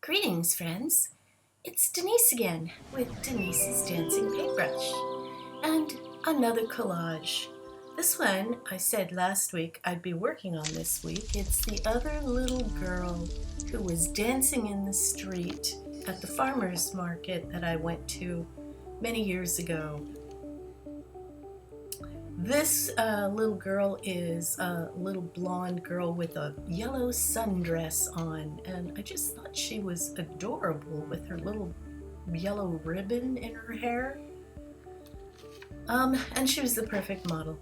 Greetings, friends. It's Denise again with Denise's Dancing Paintbrush and another collage. This one I said last week I'd be working on this week. It's the other little girl who was dancing in the street at the farmer's market that I went to many years ago. This little girl is a little blonde girl with a yellow sundress on, and I just thought she was adorable with her little yellow ribbon in her hair. And she was the perfect model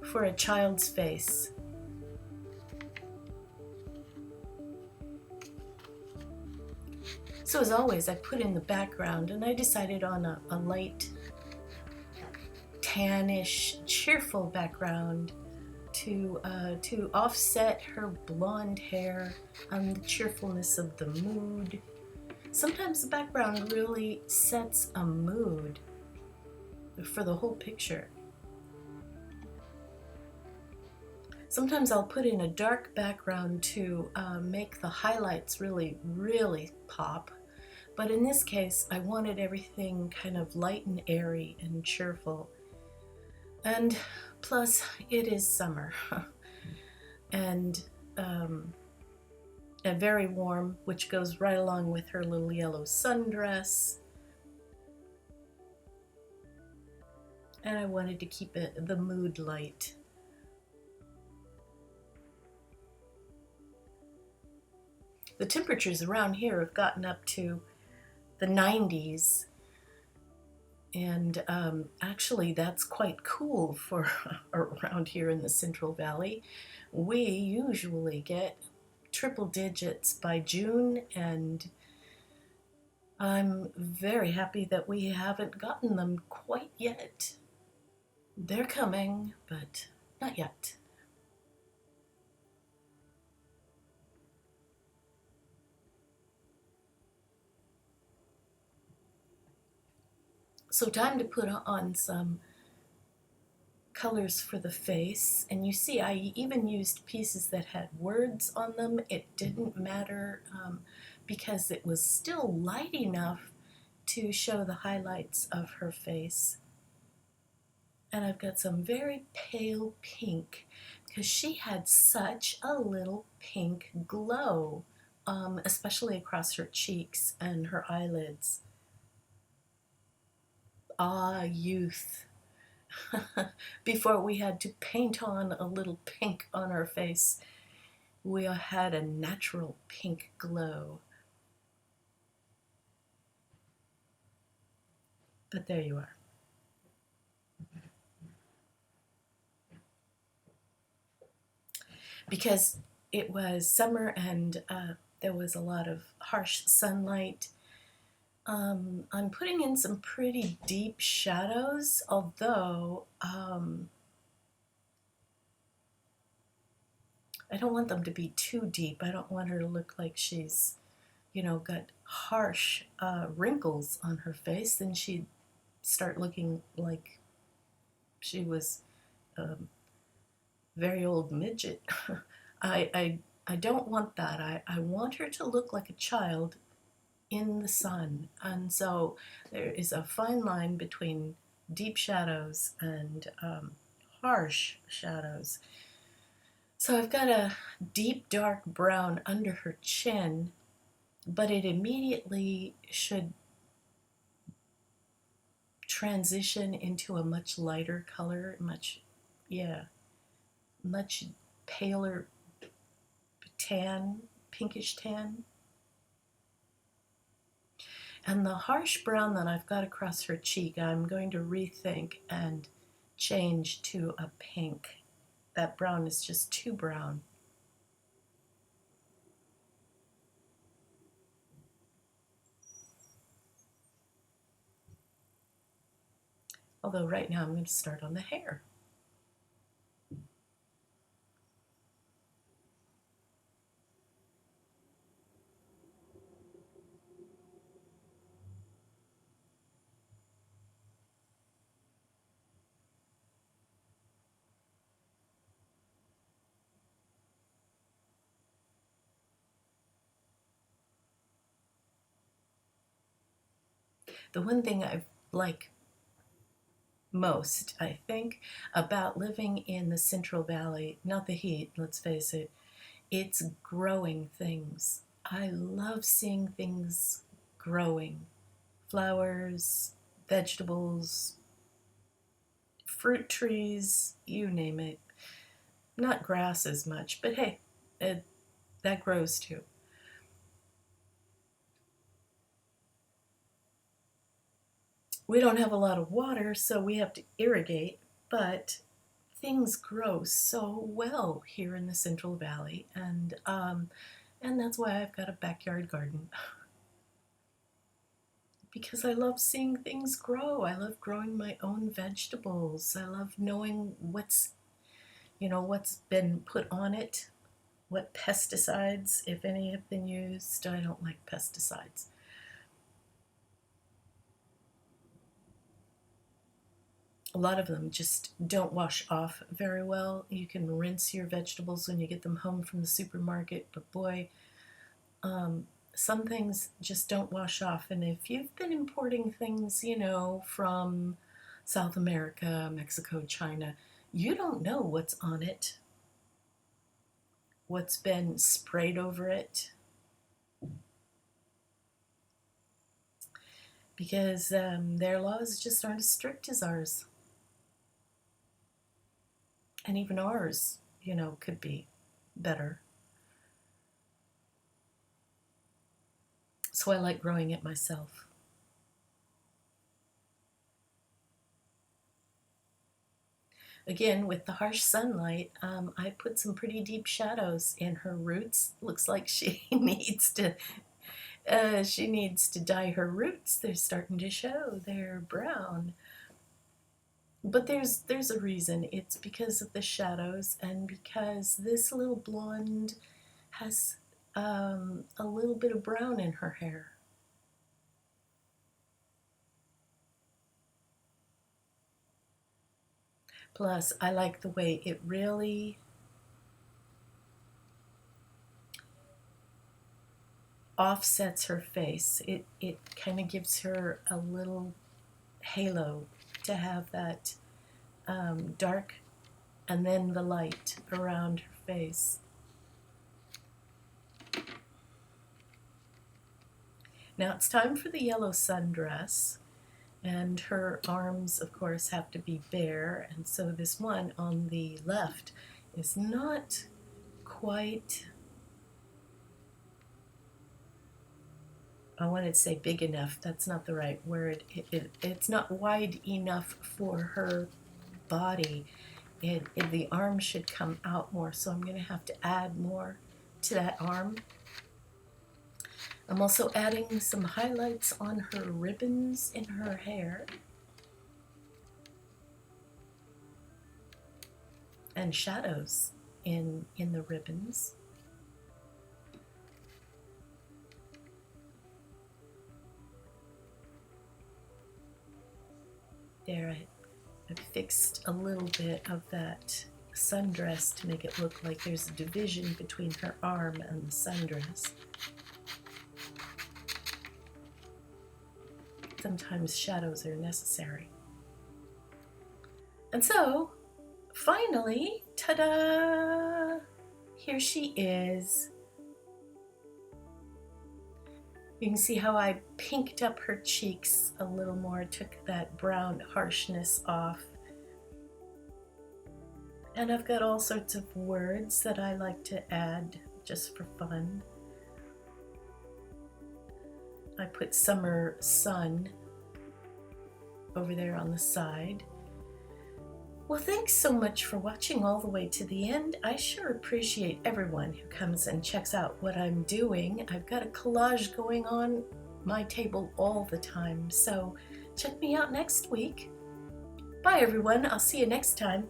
for a child's face. So as always, I put in the background and I decided on a light tannish, cheerful background to offset her blonde hair and the cheerfulness of the mood. Sometimes the background really sets a mood for the whole picture. Sometimes I'll put in a dark background to make the highlights really pop. But in this case, I wanted everything kind of light and airy and cheerful. And plus, it is summer and very warm, which goes right along with her little yellow sundress. And I wanted to keep the mood light. The temperatures around here have gotten up to the 90s. And actually, that's quite cool for around here in the Central Valley. We usually get triple digits by June, and I'm very happy that we haven't gotten them quite yet. They're coming, but not yet. So time to put on some colors for the face. And you see, I even used pieces that had words on them. It didn't matter because it was still light enough to show the highlights of her face. And I've got some very pale pink because she had such a little pink glow, especially across her cheeks and her eyelids. Ah, youth. Before we had to paint on a little pink on our face, we had a natural pink glow. But there you are. Because it was summer and there was a lot of harsh sunlight, I'm putting in some pretty deep shadows, although I don't want them to be too deep. I don't want her to look like she's, got harsh wrinkles on her face. Then she'd start looking like she was a very old midget. I don't want that. I want her to look like a child in the sun, and so there is a fine line between deep shadows and harsh shadows. So I've got a deep dark brown under her chin, but it immediately should transition into a much lighter color, much paler tan, pinkish tan. And the harsh brown that I've got across her cheek, I'm going to rethink and change to a pink. That brown is just too brown. Although right now I'm going to start on the hair. The one thing I like most, I think, about living in the Central Valley, not the heat, let's face it, it's growing things. I love seeing things growing. Flowers, vegetables, fruit trees, you name it. Not grass as much, but hey, that grows too. We don't have a lot of water, so we have to irrigate, but things grow so well here in the Central Valley, and that's why I've got a backyard garden. Because I love seeing things grow. I love growing my own vegetables. I love knowing what's been put on it, what pesticides, if any, have been used. I don't like pesticides. A lot of them just don't wash off very well. You can rinse your vegetables when you get them home from the supermarket, but boy, some things just don't wash off. And if you've been importing things, from South America, Mexico, China, you don't know what's on it, what's been sprayed over it, because their laws just aren't as strict as ours. And even ours, could be better. So I like growing it myself. Again, with the harsh sunlight, I put some pretty deep shadows in her roots. Looks like she needs to dye her roots. They're starting to show. They're brown. But there's a reason. It's because of the shadows, and because this little blonde has a little bit of brown in her hair. Plus, I like the way it really offsets her face. It kind of gives her a little halo to have that dark and then the light around her face. Now it's time for the yellow sundress, and her arms, of course, have to be bare, and so this one on the left is not quite, I wanted to say big enough. That's not the right word. It's not wide enough for her body. The arm should come out more, so I'm going to have to add more to that arm. I'm also adding some highlights on her ribbons in her hair. And shadows in the ribbons. There, I've fixed a little bit of that sundress to make it look like there's a division between her arm and the sundress. Sometimes shadows are necessary. And so, finally, ta-da! Here she is. You can see how I pinked up her cheeks a little more, took that brown harshness off. And I've got all sorts of words that I like to add just for fun. I put summer sun over there on the side. Well, thanks so much for watching all the way to the end. I sure appreciate everyone who comes and checks out what I'm doing. I've got a collage going on my table all the time, so check me out next week. Bye everyone, I'll see you next time.